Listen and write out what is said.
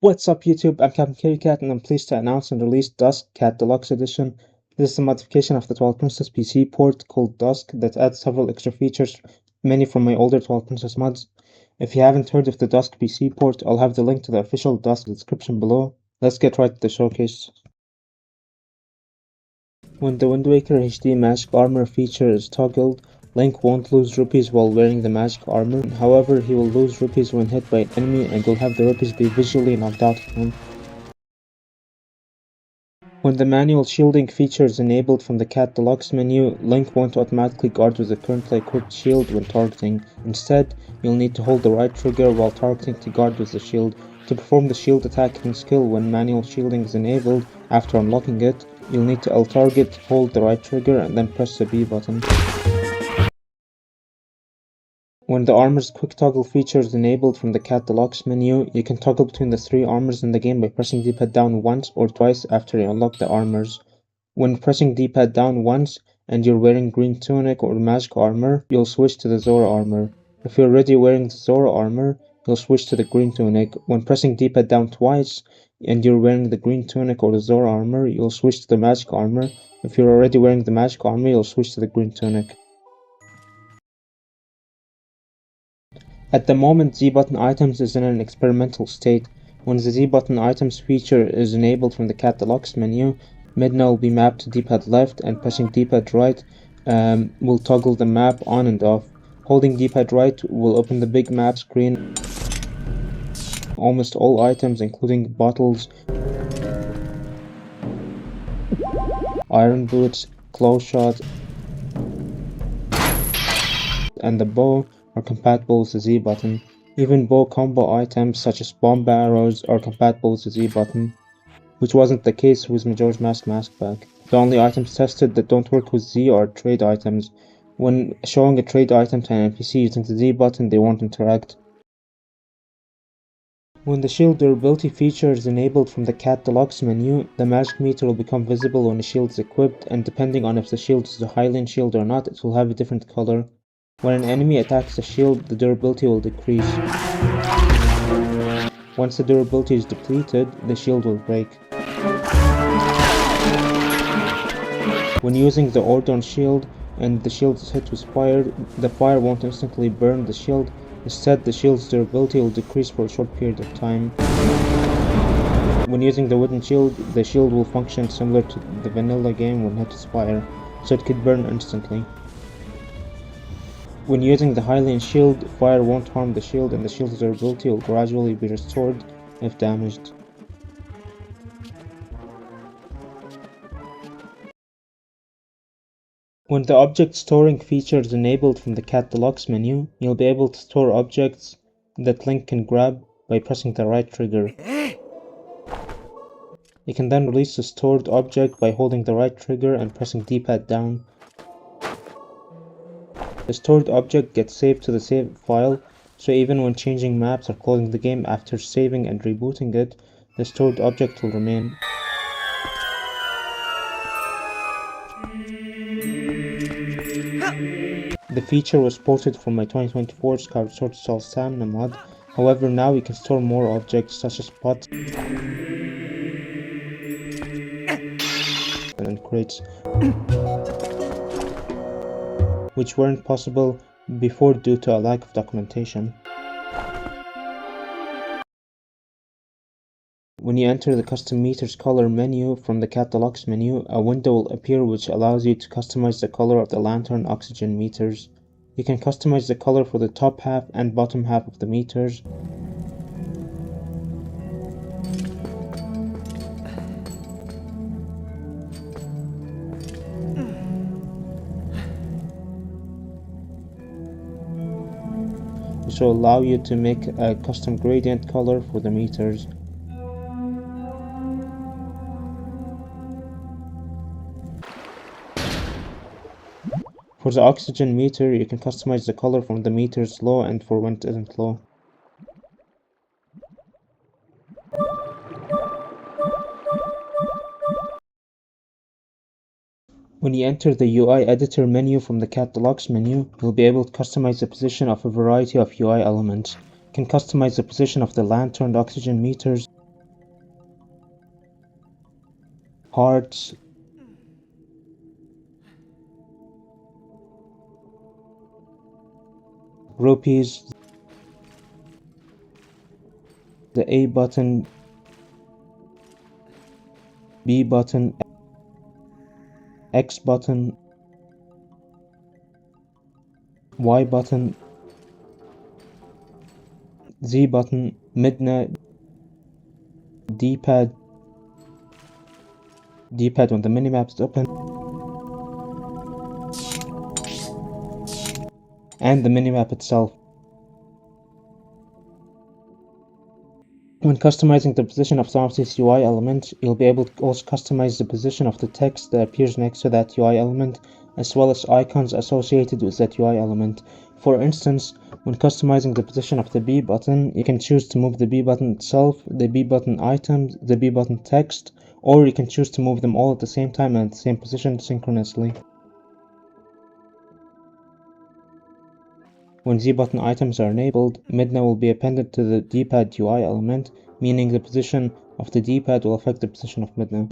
What's up YouTube, I'm Captain Kittycat and I'm pleased to announce and release Dusk Deluxe Edition. This is a modification of the Twilight Princess PC port called Dusk that adds several extra features, many from my older Twilight Princess mods. If you haven't heard of the Dusk PC port, I'll have the link to the official Dusk description below. Let's get right to the showcase. When the Wind Waker HD Magic Armor feature is toggled, Link won't lose rupees while wearing the magic armor. However, he will lose rupees when hit by an enemy and will have the rupees be visually knocked out of him. When the manual shielding feature is enabled from the Cat Deluxe menu, Link won't automatically guard with the currently equipped shield when targeting. Instead, you'll need to hold the right trigger while targeting to guard with the shield. To perform the shield attacking skill when manual shielding is enabled, after unlocking it, you'll need to L-target, hold the right trigger, and then press the B button. When the armor's quick toggle feature is enabled from the Cat Deluxe menu, you can toggle between the three armors in the game by pressing D-pad down once or twice after you unlock the armors. When pressing D-pad down once and you're wearing green tunic or magic armor, you'll switch to the Zora armor. If you're already wearing the Zora armor, you'll switch to the green tunic. When pressing D-pad down twice and you're wearing the green tunic or the Zora armor, you'll switch to the magic armor. If you're already wearing the magic armor, you'll switch to the green tunic. At the moment, Z-button items is in an experimental state. When the Z-button items feature is enabled from the Cat Deluxe menu, Midna will be mapped to D-pad left and pressing D-pad right will toggle the map on and off. Holding D-pad right will open the big map screen. Almost all items, including bottles, iron boots, claw shot, and the bow are compatible with the Z button. Even bow combo items such as bomb arrows are compatible with the Z button, which wasn't the case with Majora's Mask Pack. The only items tested that don't work with Z are trade items. When showing a trade item to an NPC using the Z button, they won't interact. When the shield durability feature is enabled from the Cat Deluxe menu, the magic meter will become visible when the shield is equipped, and depending on if the shield is a Hylian shield or not, it will have a different color. When an enemy attacks the shield, the durability will decrease. Once the durability is depleted, the shield will break. When using the Ordon shield and the shield is hit with fire, the fire won't instantly burn the shield. Instead, the shield's durability will decrease for a short period of time. When using the wooden shield, the shield will function similar to the vanilla game when hit with fire, so it could burn instantly. When using the Hylian shield, fire won't harm the shield and the shield's durability will gradually be restored if damaged. When the object storing feature is enabled from the Cat Deluxe menu, you'll be able to store objects that Link can grab by pressing the right trigger. You can then release the stored object by holding the right trigger and pressing D-pad down. The stored object gets saved to the save file, so even when changing maps or closing the game after saving and rebooting it, the stored object will remain. The feature was ported from my 2024 Skyward Sword Soul Stamina mod. However, now we can store more objects such as pots and crates, which weren't possible before due to a lack of documentation. When you enter the custom meters color menu from the Cat Deluxe menu, a window will appear which allows you to customize the color of the lantern oxygen meters. You can customize the color for the top half and bottom half of the meters. Which will allow you to make a custom gradient color for the meters. For the oxygen meter, you can customize the color from the meter's low and for when it isn't low. When you enter the UI editor menu from the Cat Deluxe menu, you'll be able to customize the position of a variety of UI elements. You can customize the position of the lantern oxygen meters, hearts, rupees, the A button, B button, X button, Y button, Z button, midna, D-pad when the minimap is open, and the minimap itself. When customizing the position of some of these UI elements, you'll be able to also customize the position of the text that appears next to that UI element, as well as icons associated with that UI element. For instance, when customizing the position of the B button, you can choose to move the B button itself, the B button items, the B button text, or you can choose to move them all at the same time and at the same position synchronously. When Z button items are enabled, midna will be appended to the D-pad UI element, meaning the position of the D-pad will affect the position of midna.